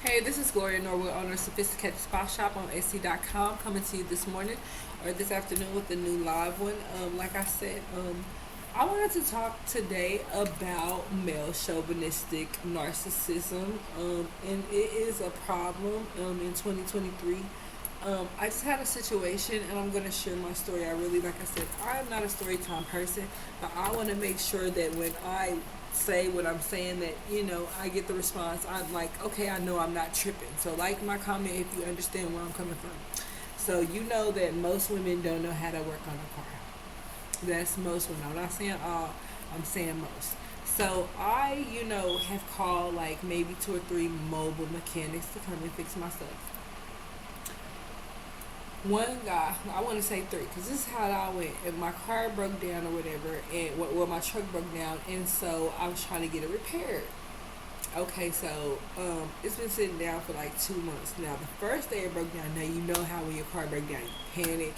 Hey, this is Gloria Norwood, owner of Sophisticated Spot Shop on Etsy.com, coming to you this morning or this afternoon with a new live one. Like I said, I wanted to talk today about male chauvinistic narcissism, and it is a problem in 2023. I just had a situation, and I'm going to share my story. Like I said, I'm not a story time person, but I want to make sure that when I say what I'm saying, that I get the response. I'm like, okay, I know I'm not tripping. So like my comment if you understand where I'm coming from. So you know that most women don't know how to work on a car. That's most women. I'm not saying all, I'm saying most. So I, have called like maybe two or three mobile mechanics to come and fix my stuff. One guy, I want to say three, because this is how it all went. And my car broke down or whatever, and well, my truck broke down, and so I was trying to get it repaired. Okay, so it's been sitting down for like 2 months now. The first day it broke down, now you know how when your car breaks down, you panic.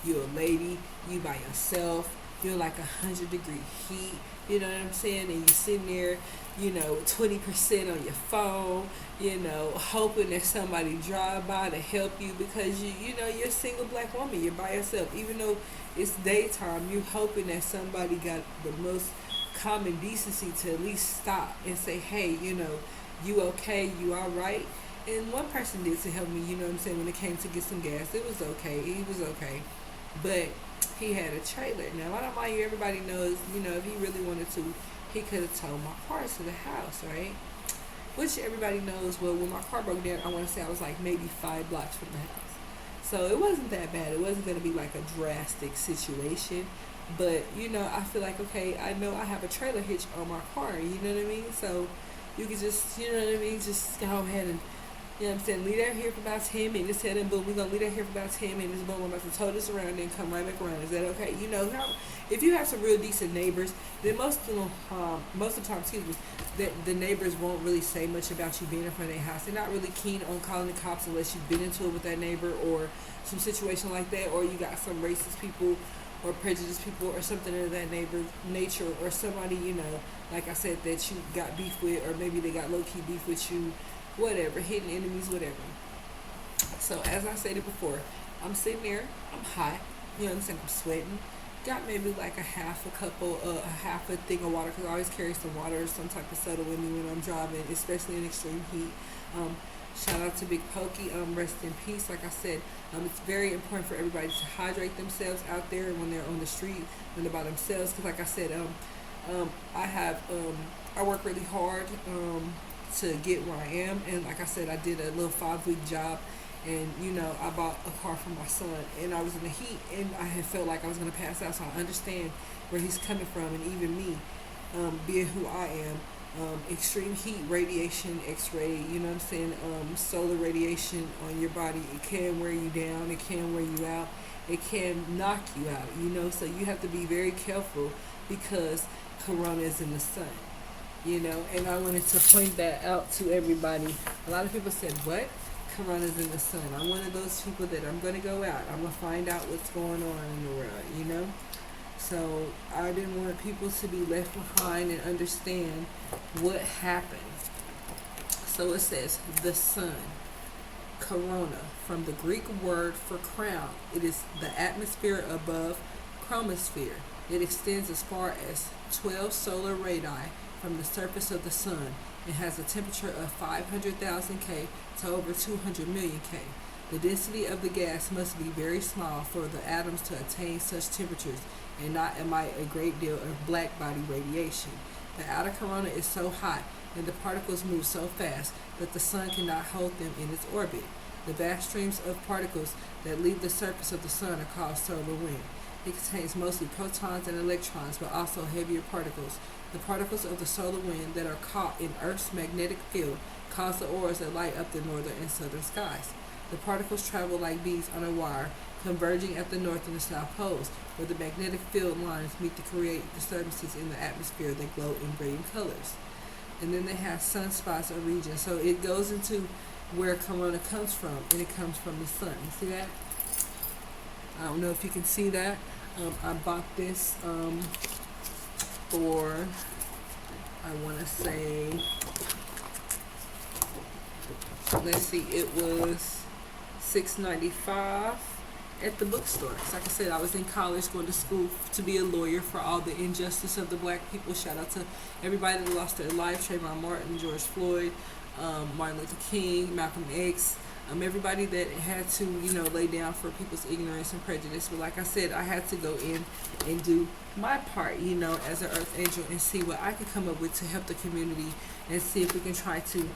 You're a lady, you by yourself, you're like 100-degree heat. You know what I'm saying? And you sitting there, 20% on your phone, hoping that somebody drive by to help you because you're a single black woman. You're by yourself. Even though it's daytime, you're hoping that somebody got the most common decency to at least stop and say, hey, you okay? You all right? And one person did to help me, when it came to get some gas. It was okay. He was okay. But he had a trailer. Now, I don't mind you, everybody knows, if he really wanted to, he could have towed my car to the house, right? Which everybody knows, well, when my car broke down, I want to say I was like maybe 5 blocks from the house. So it wasn't that bad. It wasn't going to be like a drastic situation. But, I feel like, okay, I know I have a trailer hitch on my car, you know what I mean? So you could just, just go ahead and, leave that here for about 10 minutes, tell them, boom, we're going to leave that here for about 10 minutes, boom, I'm about to tow this around and come right back around. Is that okay? If you have some real decent neighbors, then most of the time, that the neighbors won't really say much about you being in front of their house. They're not really keen on calling the cops unless you've been into it with that neighbor or some situation like that, or you got some racist people or prejudiced people or something of that nature, or somebody, like I said, that you got beef with, or maybe they got low-key beef with you, whatever, hidden enemies, whatever. So as I stated before, I'm sitting there, I'm hot, I'm sweating, got maybe like a half a thing of water, because I always carry some water or some type of soda with me when I'm driving, especially in extreme heat. Shout out to Big Pokey, rest in peace. Like I said, it's very important for everybody to hydrate themselves out there when they're on the street, when they're by themselves, because like I said, I work really hard to get where I am, and like I said, I did a little 5-week job, and I bought a car for my son, and I was in the heat, and I had felt like I was going to pass out, so I understand where he's coming from. And even me, being who I am, extreme heat, radiation, x-ray, solar radiation on your body, it can wear you down, it can wear you out, it can knock you out, so you have to be very careful, because corona is in the sun. And I wanted to point that out to everybody. A lot of people said, what? Corona's in the sun. I'm one of those people that I'm going to go out. I'm going to find out what's going on in the world, So I didn't want people to be left behind and understand what happened. So it says, the sun, corona, from the Greek word for crown. It is the atmosphere above chromosphere. It extends as far as 12 solar radii from the surface of the sun. It has a temperature of 500,000 K to over 200 million K. The density of the gas must be very small for the atoms to attain such temperatures and not emit a great deal of black body radiation. The outer corona is so hot and the particles move so fast that the sun cannot hold them in its orbit. The vast streams of particles that leave the surface of the sun are called solar wind. It contains mostly protons and electrons, but also heavier particles. The particles of the solar wind that are caught in Earth's magnetic field cause the auroras that light up the northern and southern skies. The particles travel like beads on a wire, converging at the north and the south poles, where the magnetic field lines meet to create disturbances in the atmosphere that glow in brilliant colors. And then they have sunspots or regions. So it goes into where corona comes from, and it comes from the sun. You see that? I don't know if you can see that. I bought this for, I want to say, let's see, it was $6.95 at the bookstore. So like I said, I was in college going to school to be a lawyer for all the injustice of the black people. Shout out to everybody that lost their life: Trayvon Martin, George Floyd, Martin Luther King, Malcolm X, everybody that had to, lay down for people's ignorance and prejudice. But like I said, I had to go in and do my part, as an earth angel, and see what I could come up with to help the community, and see if we can try to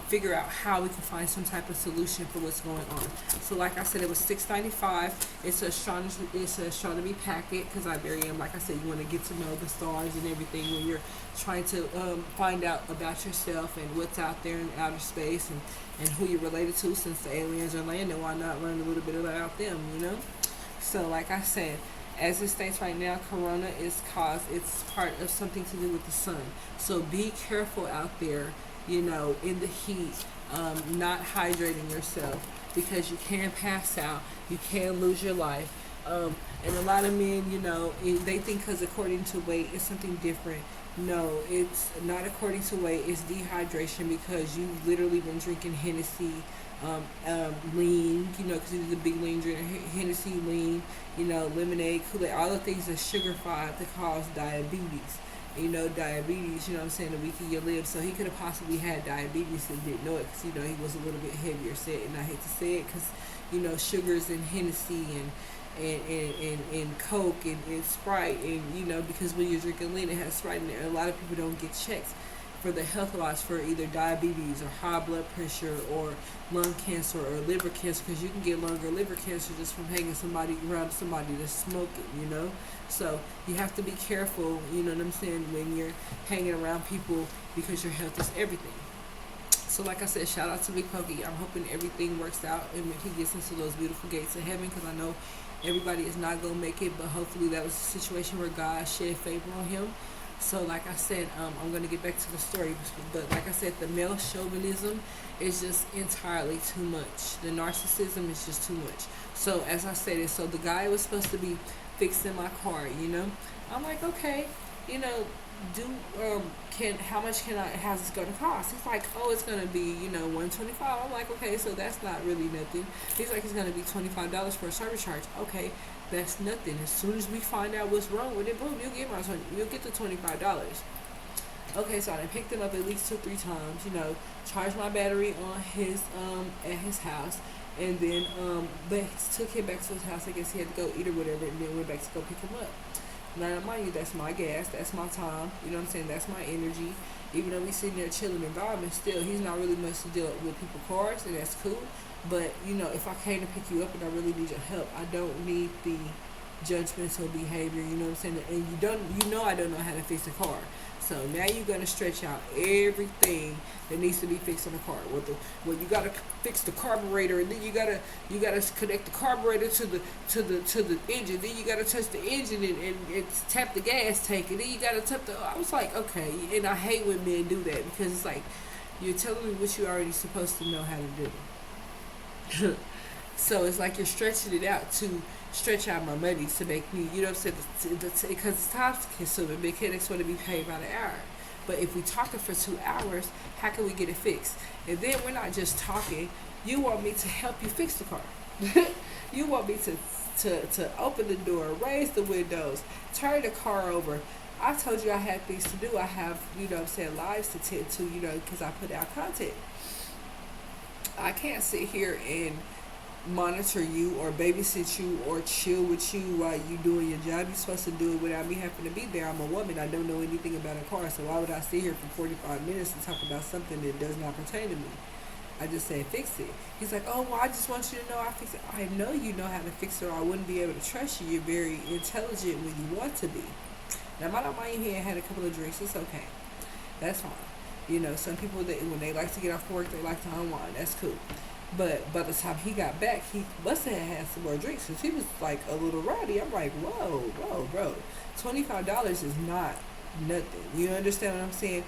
figure out how we can find some type of solution for what's going on. So like I said, it was $6.95. It's an astronomy packet, because I very like I said, you want to get to know the stars and everything when you're trying to find out about yourself and what's out there in outer space, and who you're related to, since the aliens are landing. Why not learn a little bit about them, So like I said, as it states right now, corona it's part of something to do with the sun. So be careful out there, in the heat, not hydrating yourself, because you can pass out, you can lose your life. And a lot of men, they think because according to weight it's something different. No, it's not according to weight. It's dehydration, because you've literally been drinking Hennessy, lean, because you're the big lean drinker, Hennessy, lean, lemonade, Kool-Aid, all the things that sugarified to cause diabetes. Diabetes, the weaker you live. So he could have possibly had diabetes and didn't know it, because, he was a little bit heavier set. And I hate to say it, because, sugars in Hennessy and Coke and Sprite, and, because when you're drinking lean, it has Sprite in there. And a lot of people don't get checks for the health wise for either diabetes or high blood pressure or lung cancer or liver cancer, because you can get lung or liver cancer just from hanging around somebody that's smoking, So you have to be careful, when you're hanging around people, because your health is everything. So like I said, shout out to Big Pokey. I'm hoping everything works out and he gets into those beautiful gates of heaven, because I know everybody is not going to make it, but hopefully that was a situation where God shed favor on him. So like I said, I'm going to get back to the story, but like I said, the male chauvinism is just entirely too much. The narcissism is just too much. So as I said, so the guy was supposed to be fixing my car, I'm like, okay, how's this going to cost? He's like, oh, it's going to be, $125. I'm like, okay, so that's not really nothing. He's like, it's going to be $25 for a service charge. Okay, that's nothing. As soon as we find out what's wrong with it, boom, you'll get the $25. Okay, so I picked him up at least 2-3 times, charged my battery on his at his house, and then but took him back to his house. I guess he had to go eat or whatever, and then went back to go pick him up. Now, mind you, that's my gas, that's my time, that's my energy. Even though we sitting there chilling and vibing, still, he's not really much to deal with people's cars, and that's cool. But, if I came to pick you up and I really need your help, I don't need the judgmental behavior, And I don't know how to fix a car. So now you're gonna stretch out everything that needs to be fixed on the car. Well, you gotta fix the carburetor, and then you gotta connect the carburetor to the engine. Then you gotta touch the engine and tap the gas tank, and then you gotta tap the. I was like, okay, and I hate when men do that, because it's like you're telling me what you're already supposed to know how to do. So it's like you're stretching it out to stretch out my money to make me, because it's time consuming. Big headaches want to be paid by the hour. But if we talking for 2 hours, how can we get it fixed? And then we're not just talking. You want me to help you fix the car. You want me to open the door, raise the windows, turn the car over. I told you I had things to do. I have, lives to tend to, because I put out content. I can't sit here and monitor you or babysit you or chill with you while you doing your job. You're supposed to do it without me having to be there. I'm a woman. I don't know anything about a car, so why would I sit here for 45 minutes and talk about something that does not pertain to me? I just said fix it. He's like, oh, well, I just want you to know I fix it. I know you know how to fix it, or I wouldn't be able to trust you. You're very intelligent when you want to be. Now, I don't mind here and had a couple of drinks. It's okay. That's fine. Some people, when they like to get off work, they like to unwind. That's cool. But by the time he got back, he must have had some more drinks, because he was like a little rowdy. I'm like, whoa, bro. $25 is not nothing. You understand what I'm saying?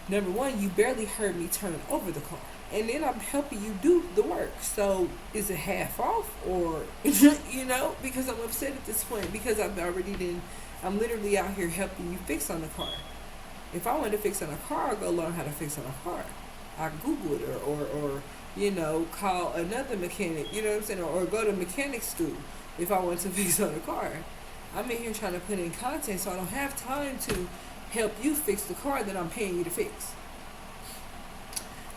Number one, you barely heard me turn over the car. And then I'm helping you do the work. So is it half off, or, because I'm upset at this point, because I'm literally out here helping you fix on the car. If I want to fix on a car, I'll go learn how to fix on a car. I Google it, or call another mechanic, you know what I'm saying, or go to mechanic school if I want to fix on a car. I'm in here trying to put in content, so I don't have time to help you fix the car that I'm paying you to fix.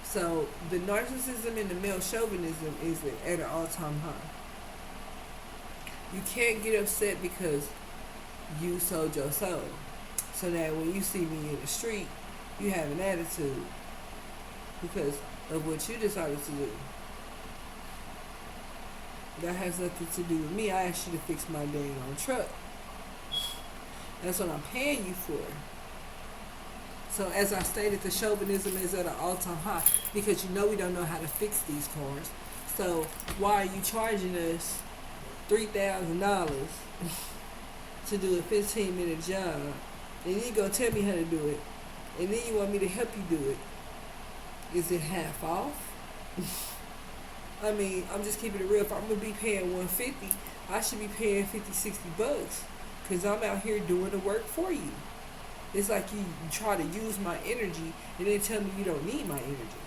So the narcissism and the male chauvinism is at an all-time high. You can't get upset because you sold your soul. So that when you see me in the street, you have an attitude because of what you decided to do. That has nothing to do with me. I asked you to fix my dang on truck. That's what I'm paying you for. So as I stated, the chauvinism is at an all-time high because we don't know how to fix these cars. So why are you charging us $3,000 to do a 15-minute job, and then you gonna tell me how to do it, and then you want me to help you do it? Is it half off? I mean, I'm just keeping it real. If I'm gonna be paying $150, I should be paying $50-$60 because I'm out here doing the work for you. It's like you try to use my energy and then tell me you don't need my energy.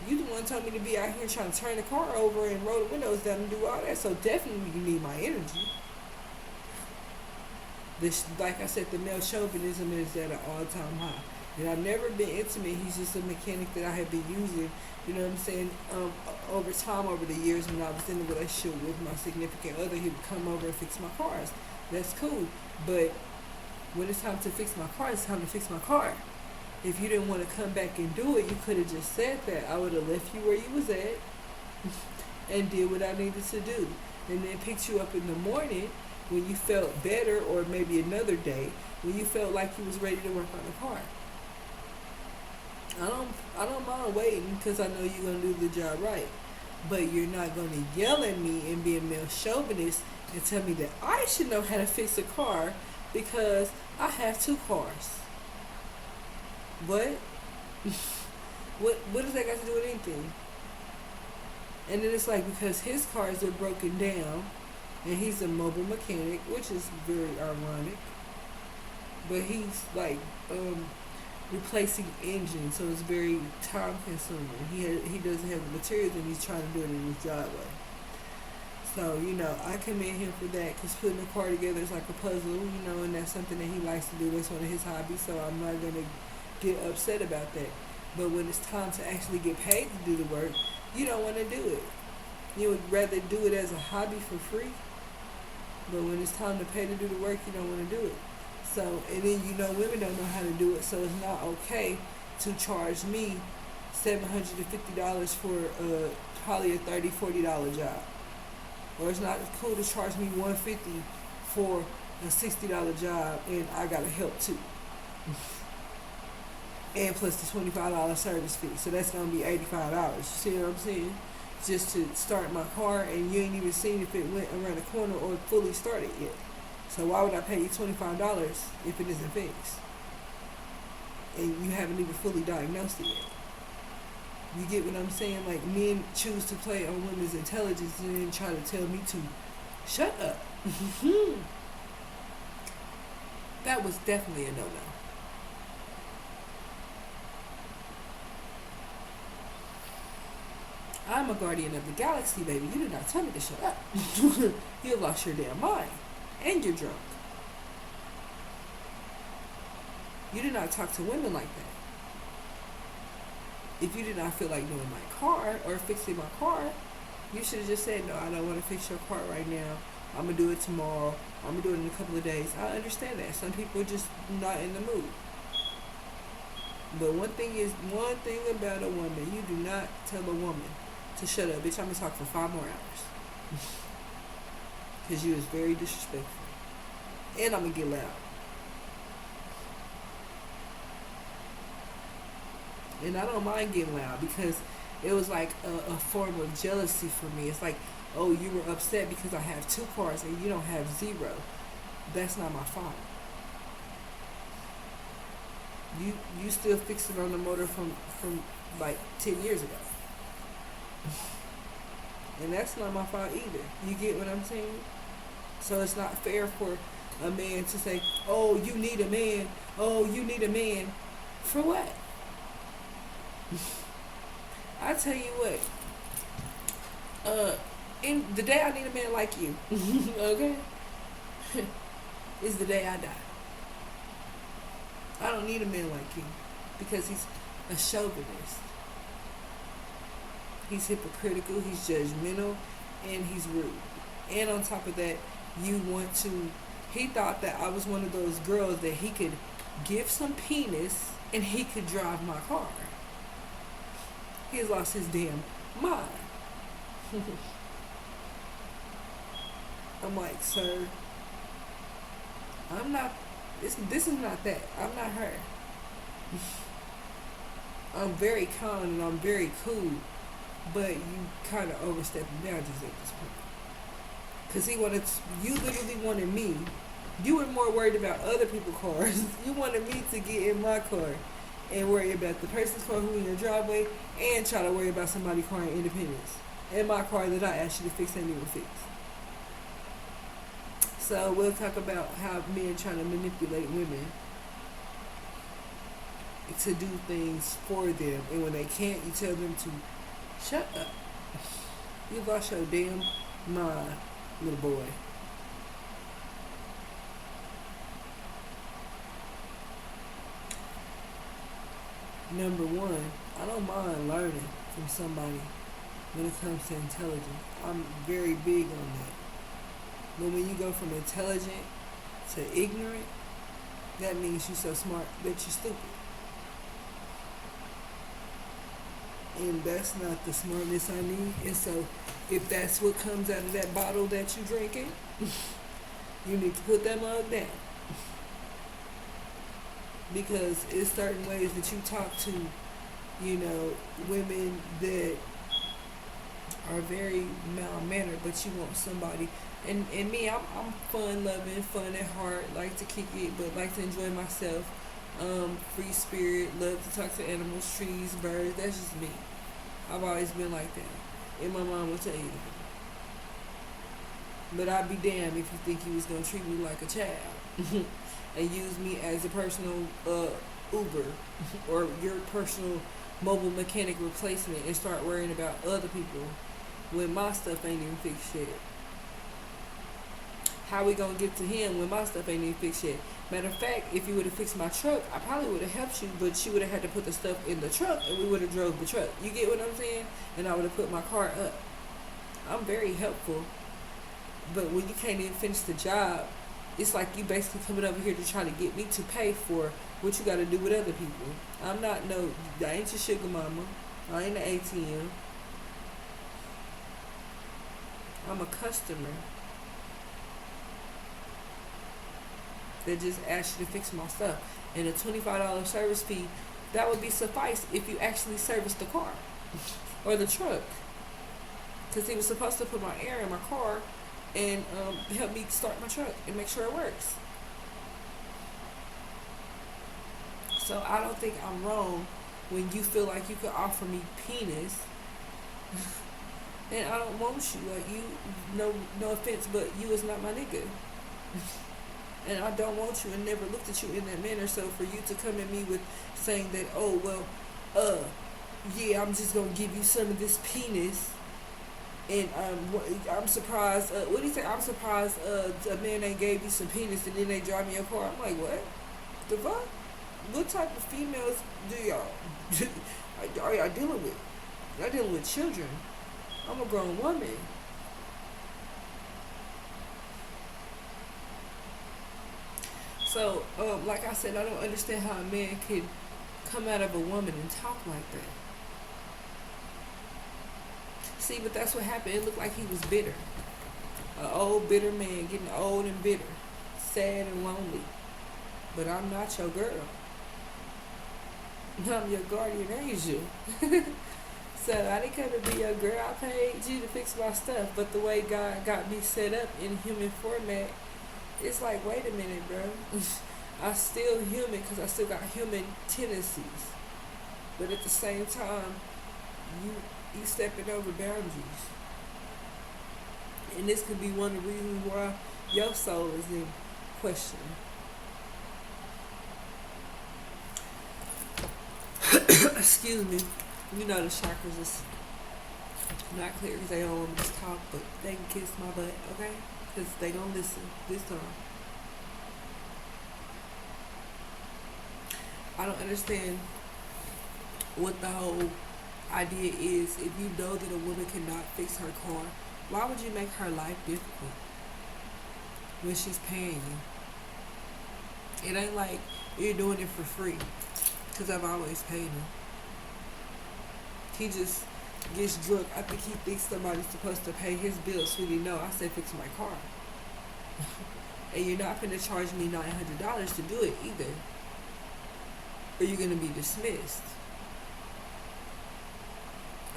You the one told me to be out here trying to turn the car over and roll the windows down and do all that. So definitely you need my energy. Like I said, the male chauvinism is at an all-time high. And I've never been intimate. He's just a mechanic that I have been using, you know what I'm saying, over time, over the years when I was in a relationship with my significant other. He would come over and fix my cars. That's cool. But when it's time to fix my car, it's time to fix my car. If you didn't want to come back and do it, you could have just said that. I would have left you where you was at and did what I needed to do. And then picked you up in the morning when you felt better, or maybe another day when you felt like you was ready to work on the car. I don't mind waiting because I know you're going to do the job right. But you're not going to yell at me and be a male chauvinist and tell me that I should know how to fix a car because I have 2 cars. What? What does that got to do with anything? And then it's like because his cars are broken down and he's a mobile mechanic, which is very ironic. But he's like replacing engines, so it's very time consuming. He doesn't have the materials and he's trying to do it in his driveway. So, I commend him for that because putting a car together is like a puzzle, and that's something that he likes to do. That's one of his hobbies, so I'm not going to get upset about that. But when it's time to actually get paid to do the work, you don't want to do it. You would rather do it as a hobby for free. But when it's time to pay to do the work, you don't want to do it. So, and then women don't know how to do it, so it's not okay to charge me $750 for probably a $30, $40 job. Or it's not cool to charge me $150 for a $60 job and I gotta help too. And plus the $25 service fee. So that's gonna be $85. You see what I'm saying? Just to start my car, and you ain't even seen if it went around the corner or fully started yet. So why would I pay you $25 if it isn't fixed? And you haven't even fully diagnosed it yet. You get what I'm saying? Like, men choose to play on women's intelligence and then try to tell me to shut up. That was definitely a no-no. I'm a guardian of the galaxy, baby. You did not tell me to shut up. You lost your damn mind. And you're drunk. You did not talk to women like that. If you did not feel like doing my car or fixing my car, you should have just said, no, I don't want to fix your car right now. I'm going to do it tomorrow. I'm going to do it in a couple of days. I understand that. Some people are just not in the mood. But one thing about a woman, you do not tell a woman to shut up. Bitch, I'm going to talk for 5 more hours. Because you is very disrespectful. And I'm going to get loud. And I don't mind getting loud because it was like a form of jealousy for me. It's like, oh, you were upset because I have 2 cars and you don't have 0. That's not my fault. You still fixing on the motor from like 10 years ago. And that's not my fault either. You get what I'm saying? So it's not fair for a man to say, oh, you need a man. Oh, you need a man. For what? I tell you what, uh, in the day I need a man like you, okay, is the day I die. I don't need a man like you because he's a chauvinist. He's hypocritical, he's judgmental, and he's rude. And on top of that, you want to. He thought that I was one of those girls that he could give some penis and he could drive my car. He has lost his damn mind. I'm like, sir, I'm not. This is not that. I'm not her. I'm very kind and I'm very cool, but you kind of overstepping boundaries at this point. Cause you literally wanted me. You were more worried about other people's cars. You wanted me to get in my car and worry about the person's car who in your driveway, and try to worry about somebody's car in Independence. And my car that I asked you to fix ain't even fixed. So we'll talk about how men trying to manipulate women to do things for them, and when they can't, you tell them to shut up. You lost your damn mind, little boy. Number one, I don't mind learning from somebody when it comes to intelligence. I'm very big on that. But when you go from intelligent to ignorant, that means you're so smart that you're stupid. And that's not the smartness I need. And so if that's what comes out of that bottle that you're drinking, you need to put that mug down. Because it's certain ways that you talk to, women that are very malmannered, but you want somebody. And me, I'm fun loving, fun at heart, like to kick it, but like to enjoy myself. Free spirit, love to talk to animals, trees, birds. That's just me. I've always been like that. And my mom will tell you that. But I'd be damned if you think you was going to treat me like a child. And use me as a personal Uber or your personal mobile mechanic replacement and start worrying about other people when my stuff ain't even fixed yet. How we gonna get to him when my stuff ain't even fixed yet? Matter of fact, if you would have fixed my truck, I probably would have helped you, but you would have had to put the stuff in the truck and we would have drove the truck. You get what I'm saying? And I would have put my car up. I'm very helpful, but when you can't even finish the job, it's like you basically coming over here to try to get me to pay for what you got to do with other people. I ain't your sugar mama. I ain't an ATM. I'm a customer that just asked you to fix my stuff. And a $25 service fee, that would be suffice if you actually service the car or the truck. Because he was supposed to put my air in my car and help me start my truck and make sure it works. So I don't think I'm wrong when you feel like you could offer me penis and I don't want you. Like, you, no offense, but you is not my nigga. And I don't want you and never looked at you in that manner. So for you to come at me with saying that, oh well, yeah, I'm just gonna give you some of this penis. And I'm surprised. What do you say? I'm surprised a man ain't gave you some penis and then they drive me a car. I'm like, what? The fuck? What type of females do y'all are y'all dealing with? Y'all dealing with children. I'm a grown woman. So, like I said, I don't understand how a man could come out of a woman and talk like that. See, but that's what happened. It looked like he was bitter. An old, bitter man, getting old and bitter. Sad and lonely. But I'm not your girl. I'm your guardian angel. So I didn't come to be your girl. I paid you to fix my stuff. But the way God got me set up in human format, it's like, wait a minute, bro. I'm still human because I still got human tendencies. But at the same time, you stepping over boundaries. And this could be one of the reasons why your soul is in question. Excuse me. You know the chakras is not clear because they don't want me to talk, but they can kiss my butt, okay? Because they gonna listen this time. I don't understand what the whole idea is. If you know that a woman cannot fix her car, why would you make her life difficult when she's paying you? It ain't like you're doing it for free, because I've always paid him. He just gets drunk. I think he thinks somebody's supposed to pay his bills. Sweetie, no, I said fix my car. And you're not going to charge me $900 to do it either, or you're going to be dismissed.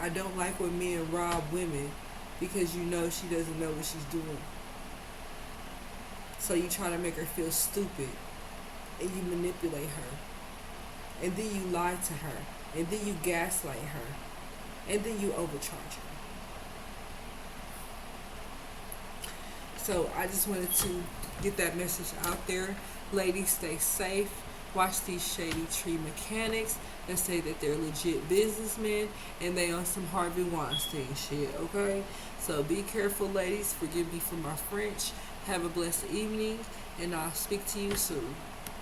I don't like when men rob women because you know she doesn't know what she's doing. So you try to make her feel stupid, and you manipulate her, and then you lie to her, and then you gaslight her, and then you overcharge her. So I just wanted to get that message out there. Ladies, stay safe. Watch these shady tree mechanics that say that they're legit businessmen and they on some Harvey Weinstein shit, okay? So be careful, ladies. Forgive me for my French. Have a blessed evening, and I'll speak to you soon.